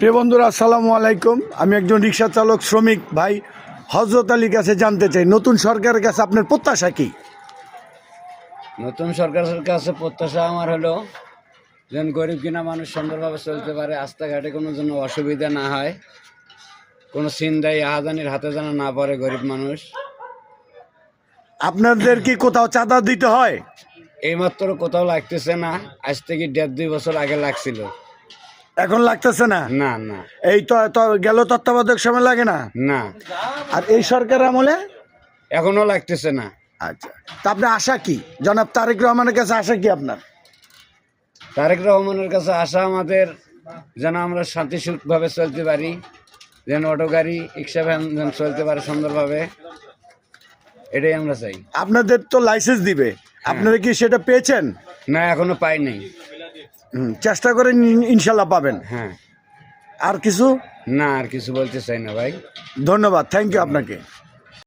প্রিয় বন্ধুরা, আসসালামু আলাইকুম। আমি একজন রিক্সা চালক শ্রমিক ভাই হযরত আলীর কাছে জানতে চাই, নতুন সরকারের কাছে আপনার প্রত্যাশা কি? নতুন সরকারের কাছে প্রত্যাশা আমার হলো যেন গরিব কিনা মানুষ সুন্দরভাবে চলতে পারে, রাস্তাঘাটে কোনো যেন অসুবিধা না হয়, কোনো ছিনতাই আহাজানির হাতে যেন না পড়ে গরিব মানুষ। আপনাদের কি কোথাও চাঁদা দিতে হয়? এইমাত্র কোথাও লাগতেছে না, আজ থেকে 1.5-2 বছর আগে লাগছিল। এখন লাগতেছে না? না না এই তো গেল তত্ত্বাবধায়ক সময় লাগে না, না, আর এই সরকার আমলে? এখনো লাগতেছে না। আচ্ছা, তা আপনি আশা কি জনাব তারেক রহমানের কাছে? আশা কি আপনার? তারেক রহমানের কাছে আশা আমাদের যেন আমরা শান্তিসুখভাবে চলতে পারি, যেন অটো গাড়ি রিক্সা ভ্যান যেন চলতে পারে সুন্দরভাবে, এটাই আমরা চাই। আপনাদের তো লাইসেন্স দিবে, আপনারা কি সেটা পেয়েছেন? না, এখনো পাই নাই। চেষ্টা করেন, ইনশাল্লাহ পাবেন। হ্যাঁ, আর কিছু? না আর কিছু বলতে চাই না ভাই। ধন্যবাদ, থ্যাংক ইউ আপনাকে।